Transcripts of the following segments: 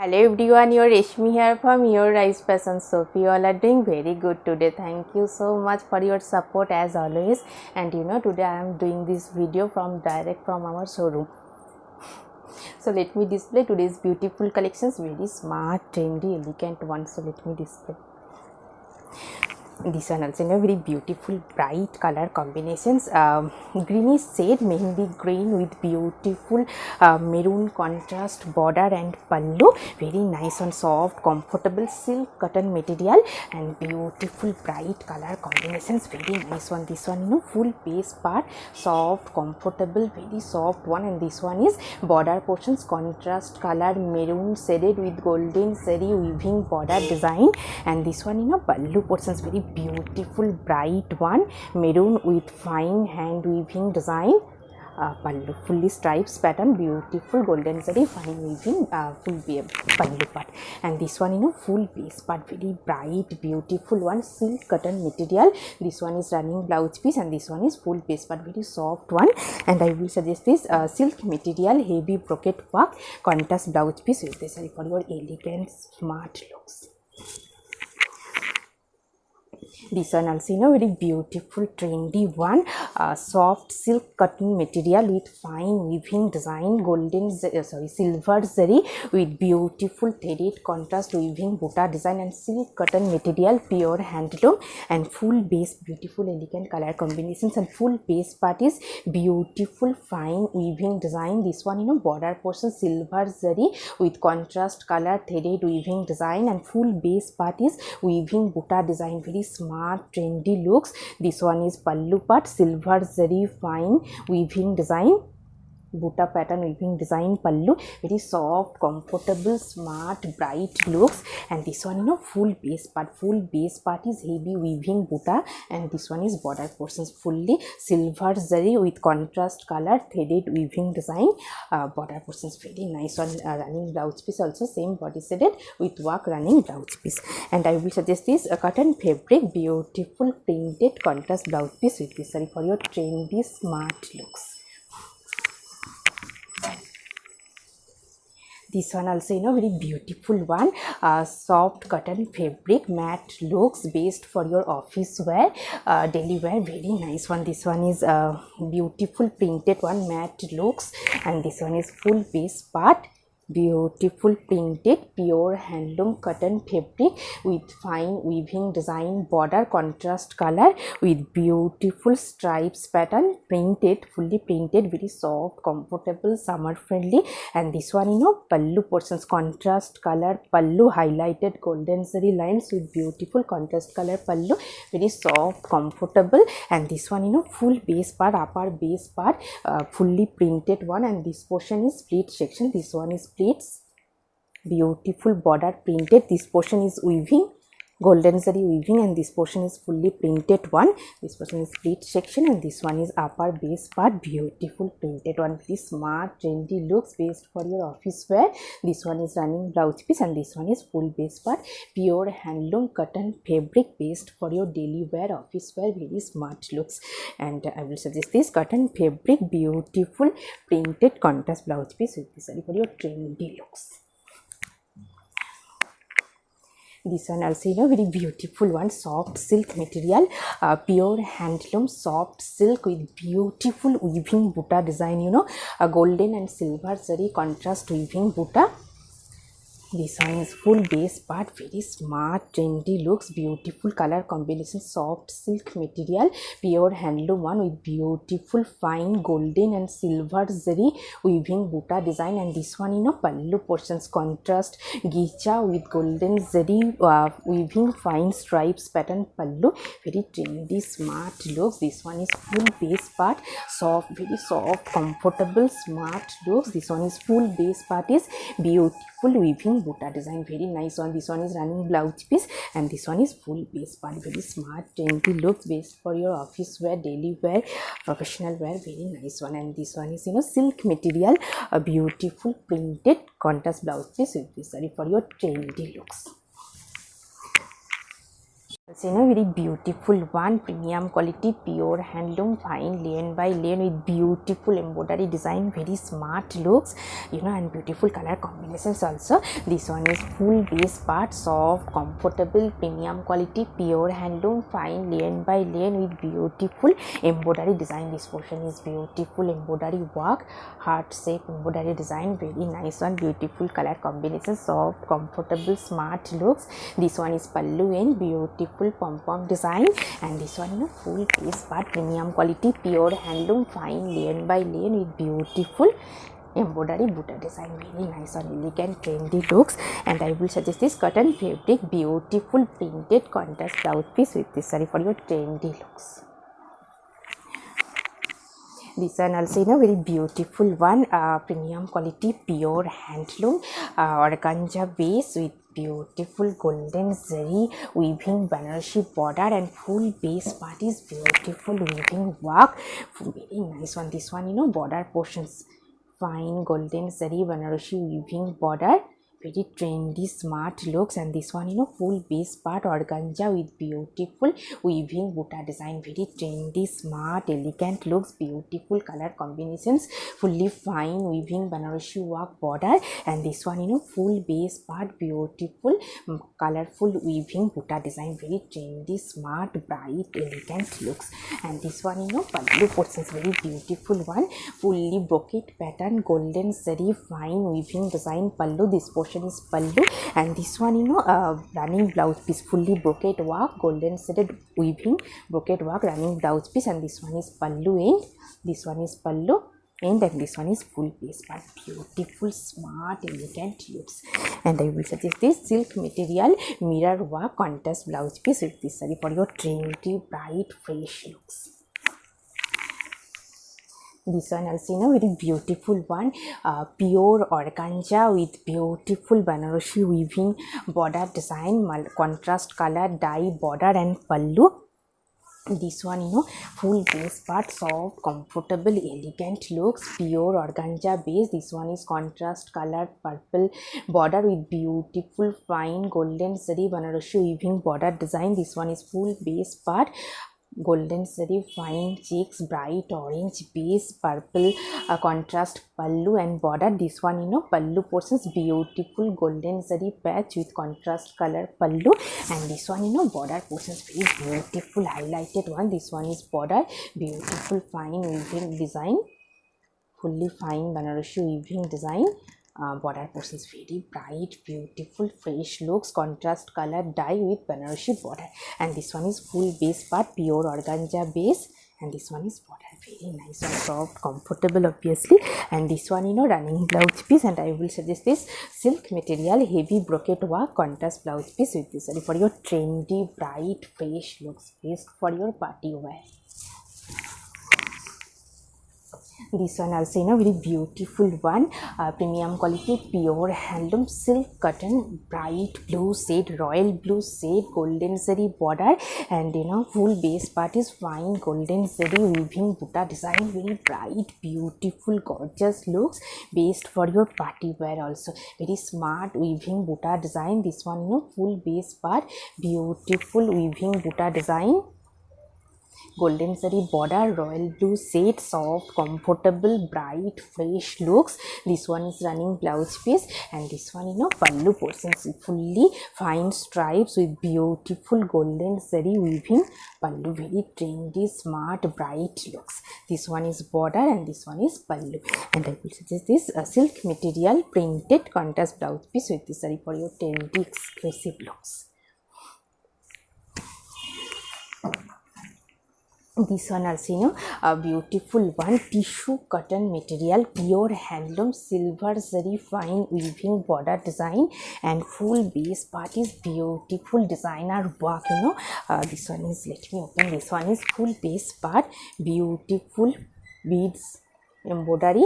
Hello everyone, your Reshmi here from your Rise Fashion Shop. You all are doing very good today. Thank you so much for your support as always. And today I am doing this video direct from our showroom. So let me display today's beautiful collections, very smart, trendy, elegant ones. So let me display. This one also very beautiful bright color combinations, greenish shade mehendi green with beautiful maroon contrast border and pallu, very nice and soft comfortable silk cotton material and beautiful bright color combinations, very nice one. This one full base part, soft comfortable, very soft one, and this one is border portions contrast color maroon shaded with golden zari weaving border design, and this one pallu portions very beautiful bright one, maroon with fine hand weaving design, pallu fully stripes pattern, beautiful golden zari fine weaving full pallu part, and this one full base part, very bright beautiful one, silk cotton material. This one is running blouse piece and this one is full base part, very soft one, and I will suggest this silk material heavy brocade work contrast blouse piece with this for your elegant smart looks. This one also very beautiful trendy one, soft silk cotton material with fine weaving design, golden silver zari with beautiful threaded contrast weaving buta design, and silk cotton material pure handloom, and full base beautiful elegant color combinations, and full base part is beautiful fine weaving design. This one border portion silver zari with contrast color threaded weaving design, and full base part is weaving buta design, very smart trendy looks. This one is pallu part, silver zari fine weaving design, buta pattern weaving design pallu, very soft comfortable smart bright looks, and this one full base part is heavy weaving buta, and this one is border portions fully silver zari with contrast color threaded weaving design, border portions very nice one, running blouse piece also same body shaded with work running blouse piece, and I will suggest this cotton fabric beautiful printed contrast blouse piece with this saree for your trendy smart looks. This one also very beautiful one, soft cotton fabric matte looks based for your office wear, daily wear, very nice one. This one is beautiful printed one matte looks, and this one is full base part, beautiful printed pure handloom cotton fabric with fine weaving design, border contrast color with beautiful stripes pattern, printed fully printed, very soft comfortable summer friendly, and this one pallu portions contrast color pallu highlighted golden zari lines with beautiful contrast color pallu, very soft comfortable, and this one full base part upper base part, fully printed one, and this portion is pleat section, this one is pleats, beautiful border printed, this portion is weaving golden zari weaving, and this portion is fully printed one, this portion is pleat section, and this one is upper base part, beautiful printed one, very smart trendy looks based for your office wear. This one is running blouse piece, and this one is full base part, pure handloom cotton fabric based for your daily wear office wear, very smart looks, and I will suggest this cotton fabric beautiful printed contrast blouse piece with this saree for your trendy looks. This one also very beautiful one, soft silk material, pure handloom soft silk with beautiful weaving buta design, a golden and silver zari contrast weaving buta. This one is full base part, very smart trendy looks, beautiful color combination, soft silk material, pure handloom one with beautiful fine golden and silver zari weaving buta design, and this one pallu portions contrast gicha with golden zari weaving fine stripes pattern pallu, very trendy smart looks. This one is full base part, soft, very soft comfortable smart looks. This one is full base part is beautiful weaving buta design, very nice one. This one is running blouse piece, and this one is full base part, very smart trendy looks based for your office wear, daily wear, professional wear, very nice one. And this one is silk material, a beautiful printed contrast blouse piece with this saree for your trendy looks. So, very beautiful one, premium quality, pure handloom, fine lane by lane with beautiful embroidery design, very smart looks, and beautiful color combinations also. This one is full base part, soft, comfortable, premium quality, pure handloom, fine lane by lane with beautiful embroidery design. This portion is beautiful embroidery work, heart shape embroidery design, very nice one, beautiful color combinations, soft, comfortable, smart looks. This one is pallu and beautiful pom-pom design, and this one full base part, premium quality, pure handloom, fine lane by lane with beautiful embroidery butter design, very nice and elegant trendy looks. And I will suggest this cotton fabric, beautiful printed contrast blouse piece with this saree for your trendy looks. This one also very beautiful one, premium quality, pure handloom, organza base with beautiful golden zari weaving Banarasi border, and full base part is beautiful weaving work, very nice one. This one border portions, fine golden zari Banarasi weaving border, very trendy smart looks. And this one full base part organza with beautiful weaving buta design, very trendy smart elegant looks, beautiful color combinations, fully fine weaving Banarasi work border. And this one full base part, beautiful colorful weaving buta design, very trendy smart bright elegant looks. And this one pallu portions, very beautiful one, fully brocade pattern, golden zari fine weaving design pallu. This portion is pallu, and this one running blouse piece, fully brocade work, golden threaded weaving brocade work, running blouse piece. And this one is pallu and this one is pallu and this one is full base part, beautiful smart elegant looks. And I will suggest this silk material mirror work contrast blouse piece with this saree for your trendy bright fresh looks. This one also very beautiful one, pure organza with beautiful Banarasi weaving border design, contrast color dye border and pallu. This one full base part, soft comfortable elegant looks, pure organza base. This one is contrast colored purple border with beautiful fine golden zari Banarasi weaving border design. This one is full base part, golden zari fine checks, bright orange base, purple contrast pallu and border. This one pallu portions, beautiful golden zari patch with contrast color pallu. And this one border portions, very beautiful highlighted one. This one is border, beautiful fine weaving design, fully fine Banarasi weaving design. Border portions, very bright beautiful fresh looks, contrast color dye with Banarasi border. And this one is full base part, pure organza base, and this one is border, very nice and soft comfortable obviously. And this one running blouse piece, and I will suggest this silk material heavy brocade work contrast blouse piece with this for your trendy bright fresh looks, best for your party wear. This one also very beautiful one, premium quality, pure handloom silk cotton, bright blue shade, royal blue shade, golden zari border. And full base part is fine golden zari weaving buta design, very bright beautiful gorgeous looks, based for your party wear also, very smart weaving buta design. This one full base part, beautiful weaving buta design, golden zari border, royal blue shade, soft comfortable bright fresh looks. This one is running blouse piece, and this one pallu portions, fully fine stripes with beautiful golden zari weaving pallu, very trendy smart bright looks. This one is border and this one is pallu. And I will suggest this silk material printed contrast blouse piece with this saree for your trendy exclusive looks. This one also a beautiful one, tissue cotton material, pure handloom, silver zari fine weaving border design, and full base part is beautiful designer work. This one is, let me open, this one is full base part, beautiful beads embroidery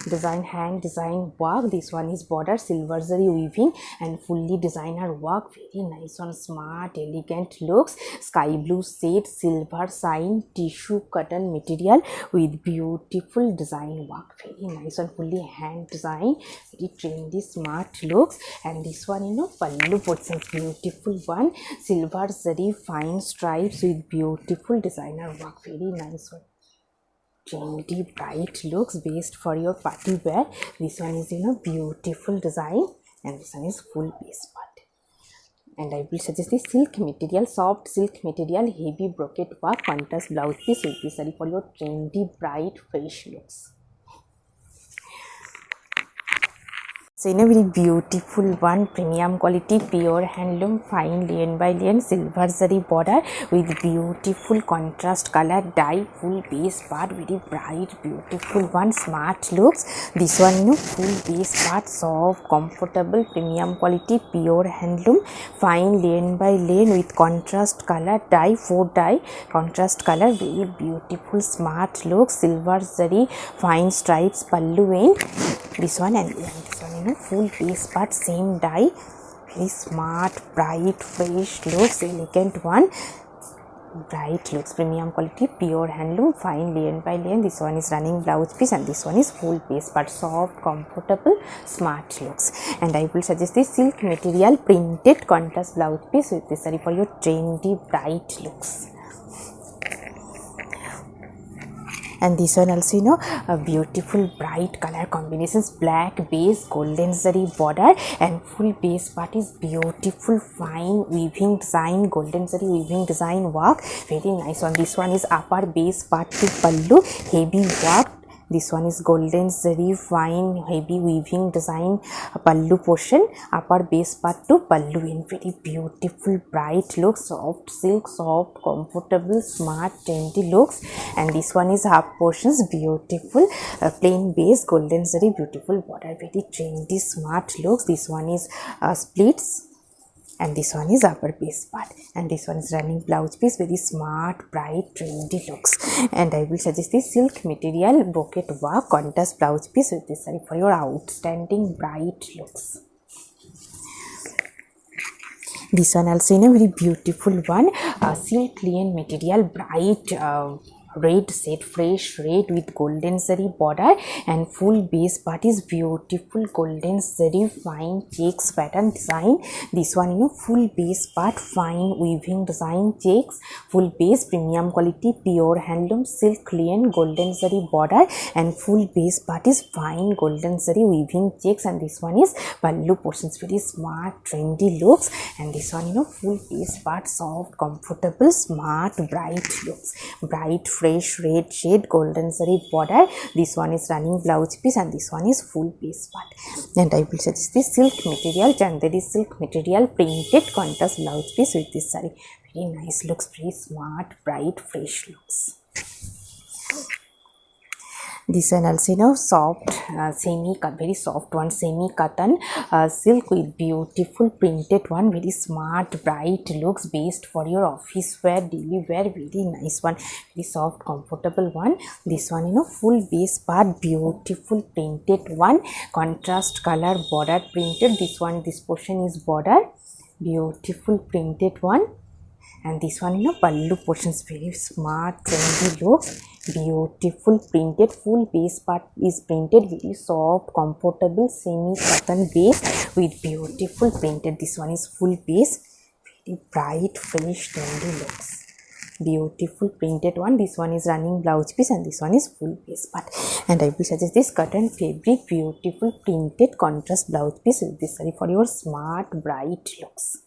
design, hand design work. This one is border silver zari weaving and fully designer work. Very nice one, smart elegant looks. Sky blue shade, silver sign, tissue cotton material with beautiful design work. Very nice one, fully hand design, very trendy smart looks. And this one, pallu portions, beautiful one, silver zari fine stripes with beautiful designer work. Very nice one, trendy bright looks, based for your party wear. This one is beautiful design, and this one is full base part. And I will suggest this silk material, soft silk material, heavy brocade work, contrast blouse piece with this saree for your trendy bright fresh looks. So in a very beautiful one, premium quality, pure handloom, fine lane by lane, silver zari border with beautiful contrast color dye, full base part, very bright, beautiful one, smart looks. This one, full base part, soft, comfortable, premium quality, pure handloom, fine lane by lane with contrast color dye, 4 dye, contrast color, very beautiful, smart looks, silver zari, fine stripes, pallu end. This one and this one, full base part, same dye, very smart, bright, fresh looks, elegant one, bright looks, premium quality, pure handloom, fine lane by lane. This one is running blouse piece and this one is full base part, soft, comfortable, smart looks. And I will suggest this silk material printed contrast blouse piece with this saree for your trendy bright looks. And this one also, a beautiful bright color combinations, black base, golden zari border, and full base part is beautiful fine weaving design, golden zari weaving design work. Very nice one. This one is upper base part to pallu, heavy work. This one is golden zari fine heavy weaving design pallu portion, upper base part to pallu in very beautiful bright looks, soft silk, soft, comfortable, smart, trendy looks. And this one is half portions, beautiful plain base, golden zari, beautiful border, very trendy, smart looks. This one is splits. And this one is upper base part, and this one is running blouse piece, very smart, bright, trendy looks. And I will suggest this silk material brocade work contrast blouse piece with this saree for your outstanding bright looks. This one also in a very beautiful one, silk linen material, bright red shade, fresh red with golden zari border, and full base part is beautiful golden zari fine checks pattern design. This one, full base part, fine weaving design checks, full base, premium quality, pure handloom, silk linen, golden zari border, and full base part is fine golden zari weaving checks. And this one is pallu portions, very smart, trendy looks. And this one, full base part, soft, comfortable, smart, bright looks, bright fresh red shade, golden zari border. This one is running blouse piece and this one is full base part. And I will suggest this silk material, Chanderi silk material printed contrast blouse piece with this saree. Very nice looks, very smart, bright, fresh looks. This one also, soft very soft one, semi cotton silk with beautiful printed one, very smart, bright looks, based for your office wear, daily wear, very nice one, very soft, comfortable one. This one, full base part, beautiful printed one, contrast color border printed. This one, this portion is border, beautiful printed one. And this one, pallu portions, very smart, trendy looks, beautiful printed, full base part is printed, very soft, comfortable, semi cotton base with beautiful printed. This one is full base, very bright, fresh, trendy looks, beautiful printed one. This one is running blouse piece and this one is full base part. And I will suggest this cotton fabric, beautiful printed contrast blouse piece with this saree for your smart, bright looks.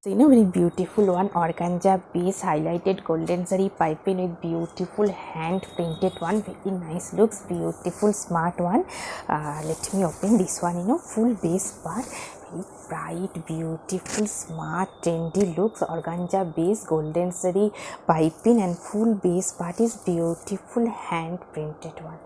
So, very beautiful one, organza base, highlighted golden zari piping with beautiful hand printed one, very nice looks, beautiful smart one. Let me open this one, full base part, very bright, beautiful, smart, trendy looks, organza base, golden zari piping, and full base part is beautiful hand printed one.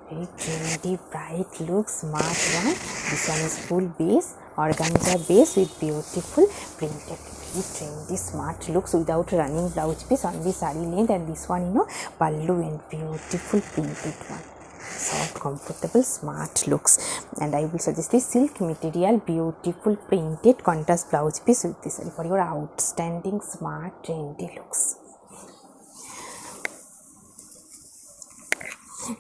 very trendy, bright look, smart one. This one is full base, organza base with beautiful printed. Very trendy, smart looks without running blouse piece, only sari length, and this one pallu and beautiful printed one. Soft, comfortable, smart looks. And I will suggest this silk material, beautiful printed contrast blouse piece with this for your outstanding, smart, trendy looks.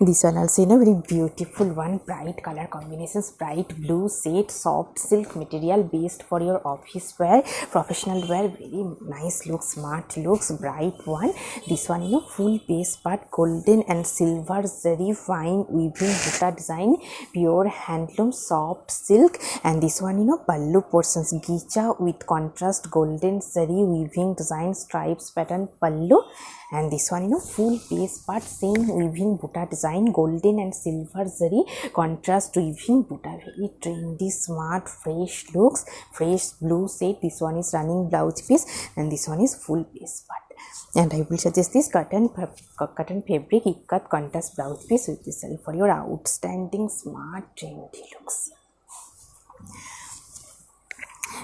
This one also very beautiful one, bright color combinations, bright blue shade, soft silk material based for your office wear, professional wear. Very nice looks, smart looks, bright one. This one full base part, golden and silver zari fine weaving butta design, pure handloom, soft silk. And this one pallu portions, gicha with contrast golden zari weaving design, stripes pattern pallu. And this one full base part, same weaving butta design, golden and silver zari contrast weaving butta. Very trendy, smart, fresh looks, fresh blue shade. This one is running blouse piece, and this one is full base part. And I will suggest this cotton fabric ikat contrast blouse piece with this for your outstanding, smart, trendy looks.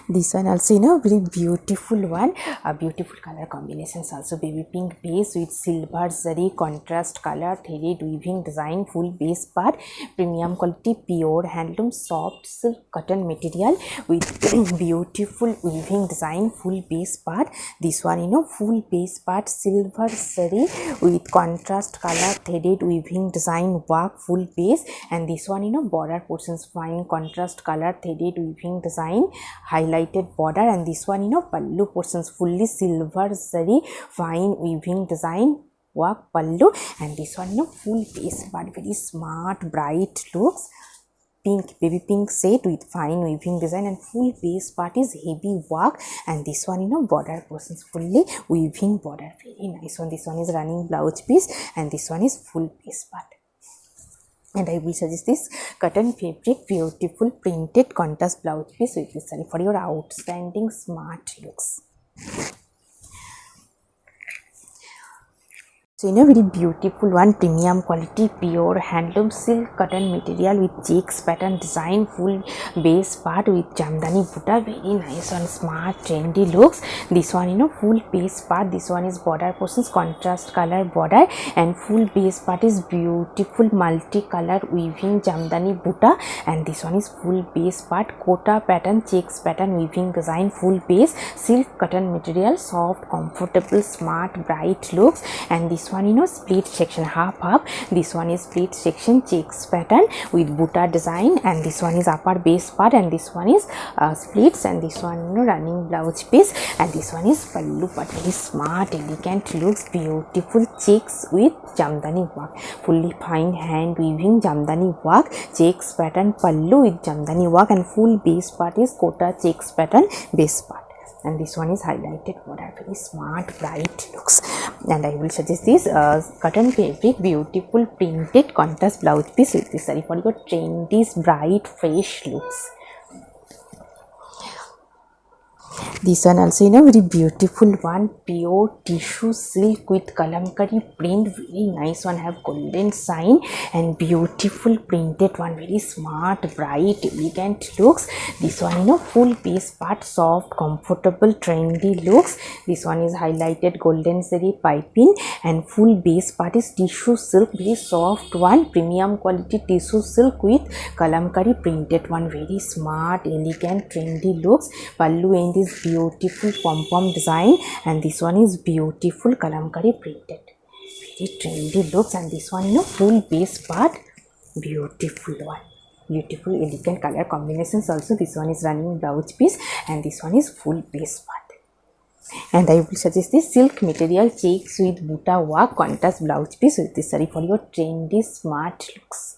This one also very beautiful one, beautiful color combinations also, baby pink base with silver zari contrast color, threaded weaving design, full base part, premium quality, pure handloom, soft silk cotton material with beautiful weaving design, full base part. This one full base part, silver zari with contrast color, threaded weaving design, work, full base. And this one border portions, fine contrast color, threaded weaving design, highlighted border. And this one pallu portions, fully silver zari fine weaving design, work pallu. And this one full base part, very smart, bright looks, pink, baby pink shade with fine weaving design, and full base part is heavy work. And this one border portions, fully weaving border, very nice one. This one is running blouse piece, and this one is full base part. And I will suggest this cotton fabric, beautiful printed contrast blouse piece with this for your outstanding, smart looks. So very beautiful one, premium quality, pure handloom silk cotton material with checks pattern design, full base part with jamdani butta. Very nice one, smart, trendy looks. This one full base part. This one is border portions, contrast color border, and full base part is beautiful multi-color weaving jamdani butta. And this one is full base part, kota pattern, checks pattern weaving design, full base, silk cotton material, soft, comfortable, smart, bright looks. And this one split section, half. This one is split section, checks pattern with butta design, and this one is upper base part, and this one is splits, and this one running blouse piece, and this one is pallu part. Very smart, elegant looks, beautiful checks with jamdani work, fully fine hand weaving jamdani work, checks pattern pallu with jamdani work, and full base part is kota checks pattern base part. And this one is highlighted border, very smart, bright looks. And I will suggest this cotton fabric, beautiful printed contrast blouse piece with this for your trendy, bright, fresh looks. This one also very beautiful one, pure tissue silk with kalamkari print, very nice one, have golden sign and beautiful printed one, very smart, bright, elegant looks. This one full base part, soft, comfortable, trendy looks. This one is highlighted golden zari piping, and full base part is tissue silk, very soft one, premium quality tissue silk with kalamkari printed one, very smart, elegant, trendy looks. Pallu end is beautiful pom-pom design, and this one is beautiful kalamkari printed, very trendy looks. And this one full base part, beautiful one, beautiful elegant color combinations also. This one is running blouse piece, and this one is full base part. And I will suggest this silk material, checks with butta work, contrast blouse piece with this for your trendy, smart looks.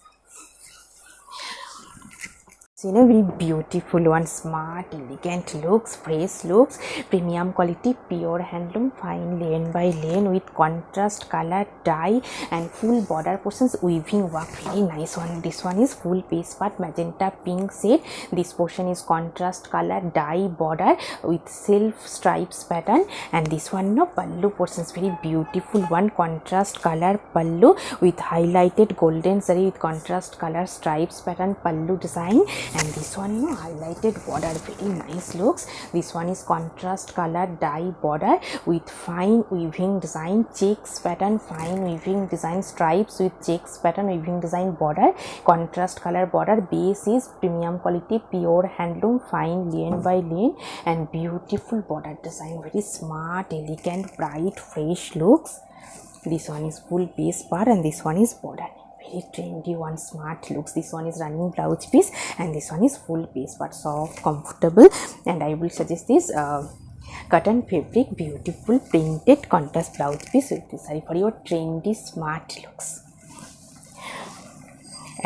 you know, very beautiful one, smart, elegant looks, fresh looks, premium quality, pure handloom, fine lane by lane with contrast color dye and full border portions weaving work, very nice one. This one is full piece part, magenta pink shade. This portion is contrast color dye border with self stripes pattern, and this one no pallu portions, very beautiful one, contrast color pallu with highlighted golden zari with contrast color stripes pattern pallu design, and this one you know highlighted border, very nice looks. This one is contrast color dye border with fine weaving design, checks pattern, fine weaving design, stripes with checks pattern, weaving design border, contrast color border. Base is premium quality, pure handloom, fine lane by lane, and beautiful border design, very smart, elegant, bright, fresh looks. This one is full base part and this one is border, very trendy one, smart looks. This one is running blouse piece and this one is full base part, soft, comfortable, and I will suggest this cotton fabric, beautiful printed contrast blouse piece with this saree for your trendy smart looks.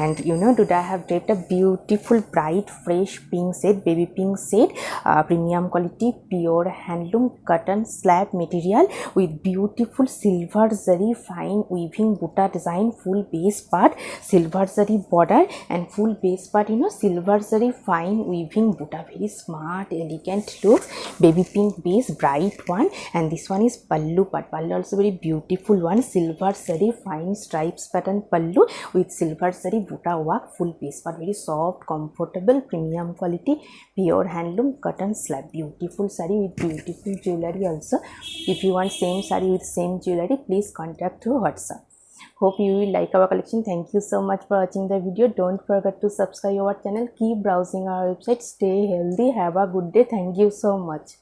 And you know, today I have draped a beautiful bright fresh pink shade, baby pink shade, premium quality, pure handloom cotton slab material with beautiful silver zari fine weaving buta design, full base part, silver zari border, and full base part you know silver zari fine weaving buta, very smart, elegant looks, baby pink base, bright one. And this one is pallu part, pallu also very beautiful one, silver zari fine stripes pattern pallu with silver zari buta work, full piece part, very soft, comfortable, premium quality, pure handloom cotton slab, beautiful saree with beautiful jewelry also. If you want same saree with same jewelry, please contact through WhatsApp. Hope you will like our collection. Thank you so much for watching the video. Don't forget to subscribe our channel. Keep browsing our website. Stay healthy. Have a good day. Thank you so much.